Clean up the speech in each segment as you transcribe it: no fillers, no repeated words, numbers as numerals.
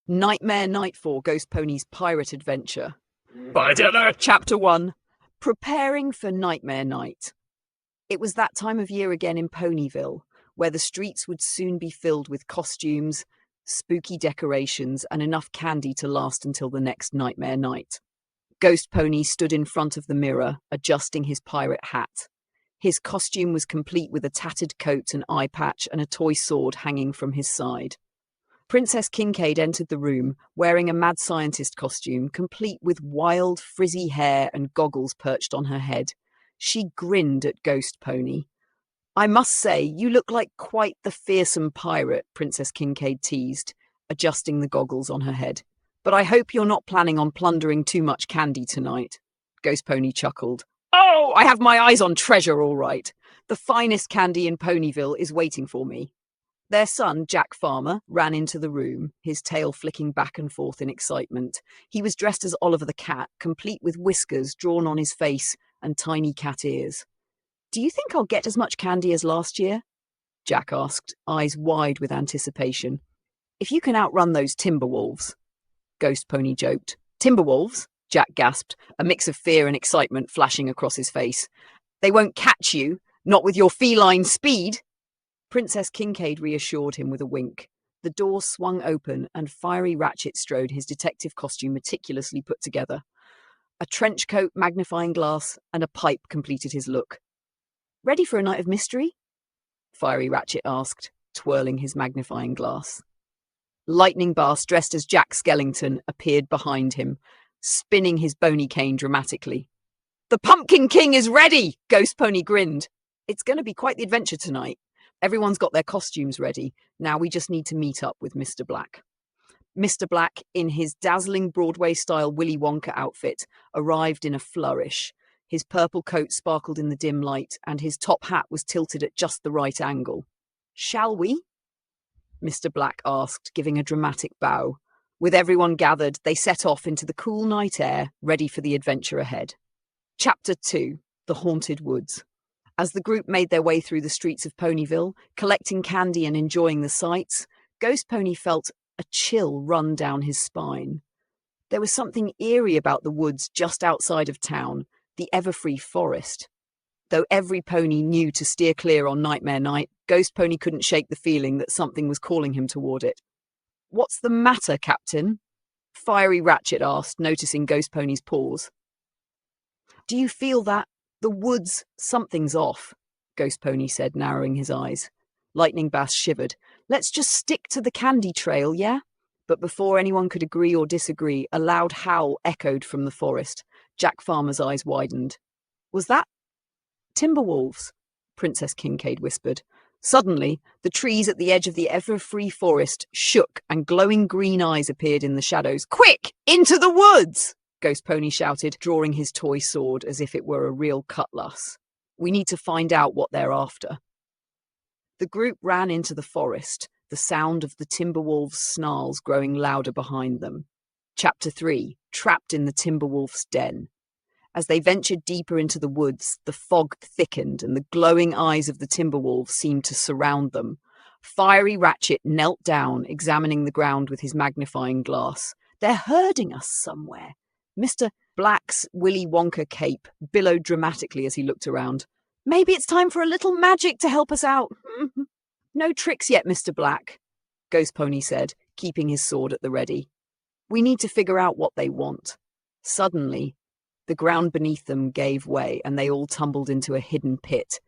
Nightmare Night 4 Ghost Pony's Pirate Adventure. But I don't know. Chapter 1. Preparing for Nightmare Night. It was that time of year again in Ponyville, where the streets would soon be filled with costumes, spooky decorations, and enough candy to last until the next Nightmare Night. Ghost Pony stood in front of the mirror, adjusting his pirate hat. His costume was complete with a tattered coat and eye patch and a toy sword hanging from his side. Princess Kincaid entered the room, wearing a mad scientist costume, complete with wild, frizzy hair and goggles perched on her head. She grinned at Ghost Pony. "I must say, you look like quite the fearsome pirate," Princess Kincaid teased, adjusting the goggles on her head. "But I hope you're not planning on plundering too much candy tonight." Ghost Pony chuckled. "Oh, I have my eyes on treasure, all right. The finest candy in Ponyville is waiting for me." Their son, Jack Farmer, ran into the room, his tail flicking back and forth in excitement. He was dressed as Oliver the cat, complete with whiskers drawn on his face and tiny cat ears. "Do you think I'll get as much candy as last year?" Jack asked, eyes wide with anticipation. "If you can outrun those Timberwolves," Ghost Pony joked. "Timberwolves?" Jack gasped, a mix of fear and excitement flashing across his face. "They won't catch you, not with your feline speed." Princess Kincaid reassured him with a wink. The door swung open and Fiery Ratchet strode, his detective costume meticulously put together. A trench coat, magnifying glass, and a pipe completed his look. "Ready for a night of mystery?" Fiery Ratchet asked, twirling his magnifying glass. Lightning Bass, dressed as Jack Skellington, appeared behind him, spinning his bony cane dramatically. "The Pumpkin King is ready!" Ghost Pony grinned. "It's going to be quite the adventure tonight. Everyone's got their costumes ready. Now we just need to meet up with Mr. Black." Mr. Black, in his dazzling Broadway-style Willy Wonka outfit, arrived in a flourish. His purple coat sparkled in the dim light, and his top hat was tilted at just the right angle. "Shall we?" Mr. Black asked, giving a dramatic bow. With everyone gathered, they set off into the cool night air, ready for the adventure ahead. Chapter 2. The Haunted Woods. As the group made their way through the streets of Ponyville, collecting candy and enjoying the sights, Ghost Pony felt a chill run down his spine. There was something eerie about the woods just outside of town, the Everfree Forest. Though every pony knew to steer clear on Nightmare Night, Ghost Pony couldn't shake the feeling that something was calling him toward it. "What's the matter, Captain?" Fiery Ratchet asked, noticing Ghost Pony's pause. "Do you feel that? The woods, something's off," Ghost Pony said, narrowing his eyes. Lightning Bass shivered. "Let's just stick to the candy trail, yeah?" But before anyone could agree or disagree, a loud howl echoed from the forest. Jack Farmer's eyes widened. "Was that Timberwolves?" Princess Kincaid whispered. Suddenly, the trees at the edge of the Everfree Forest shook and glowing green eyes appeared in the shadows. "Quick! Into the woods!" Ghost Pony shouted, drawing his toy sword as if it were a real cutlass. "We need to find out what they're after." The group ran into the forest, the sound of the Timberwolves' snarls growing louder behind them. Chapter 3. Trapped in the Timberwolf's Den. As they ventured deeper into the woods, the fog thickened and the glowing eyes of the Timberwolves seemed to surround them. Fiery Ratchet knelt down, examining the ground with his magnifying glass. "They're herding us somewhere." Mr. Black's Willy Wonka cape billowed dramatically as he looked around. "Maybe it's time for a little magic to help us out." "No tricks yet, Mr. Black," Ghost Pony said, keeping his sword at the ready. "We need to figure out what they want." Suddenly, the ground beneath them gave way and they all tumbled into a hidden pit.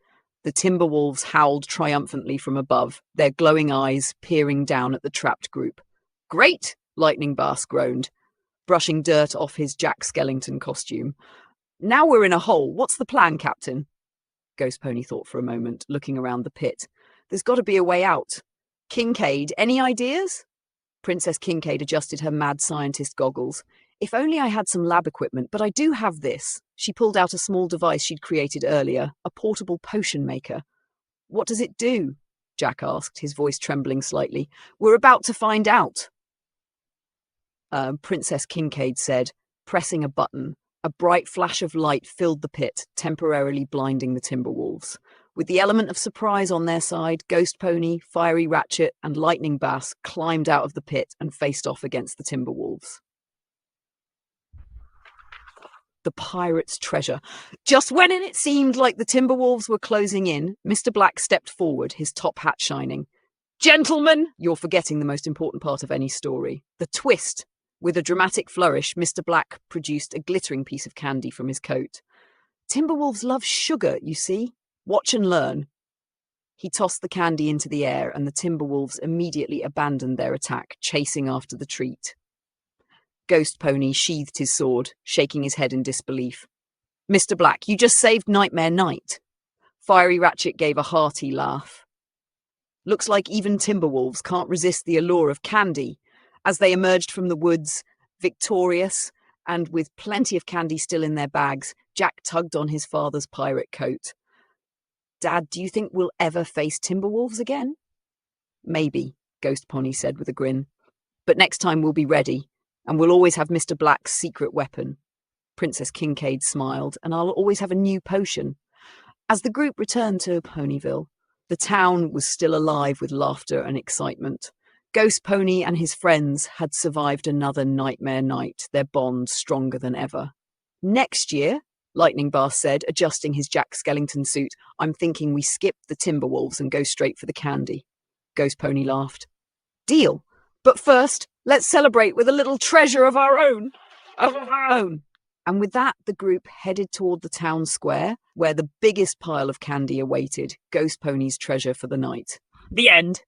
The Timberwolves howled triumphantly from above, their glowing eyes peering down at the trapped group. "Great!" Lightning Bass groaned, brushing dirt off his Jack Skellington costume. "Now we're in a hole. What's the plan, Captain?" Ghost Pony thought for a moment, looking around the pit. "There's got to be a way out. Kincaid, any ideas?" Princess Kincaid adjusted her mad scientist goggles. "If only I had some lab equipment, but I do have this." She pulled out a small device she'd created earlier, a portable potion maker. "What does it do?" Jack asked, his voice trembling slightly. "We're about to find out." Princess Kincaid said, pressing a button. A bright flash of light filled the pit, temporarily blinding the Timberwolves. With the element of surprise on their side, Ghost Pony, Fiery Ratchet, and Lightning Bass climbed out of the pit and faced off against the Timberwolves. The pirate's treasure. Just when it seemed like the Timberwolves were closing in, Mr. Black stepped forward, his top hat shining. Gentlemen, you're forgetting the most important part of any story. The twist. With a dramatic flourish, Mr. Black produced a glittering piece of candy from his coat. Timberwolves love sugar, you see. Watch and learn. He tossed the candy into the air, and the Timberwolves immediately abandoned their attack, chasing after the treat. Ghost Pony sheathed his sword, shaking his head in disbelief. Mr. Black, you just saved Nightmare Night. Fiery Ratchet gave a hearty laugh. Looks like even Timberwolves can't resist the allure of candy. As they emerged from the woods, victorious, and with plenty of candy still in their bags, Jack tugged on his father's pirate coat. Dad, do you think we'll ever face Timberwolves again? Maybe, Ghost Pony said with a grin. But next time we'll be ready. And we'll always have Mr. Black's secret weapon. Princess Kincaid smiled, and I'll always have a new potion. As the group returned to Ponyville, the town was still alive with laughter and excitement. Ghost Pony and his friends had survived another nightmare night, their bond stronger than ever. Next year, Lightning Bass said, adjusting his Jack Skellington suit, I'm thinking we skip the Timberwolves and go straight for the candy. Ghost Pony laughed. Deal. But first, let's celebrate with a little treasure of our own. And with that, the group headed toward the town square, where the biggest pile of candy awaited, Ghost Pony's treasure for the night. The end.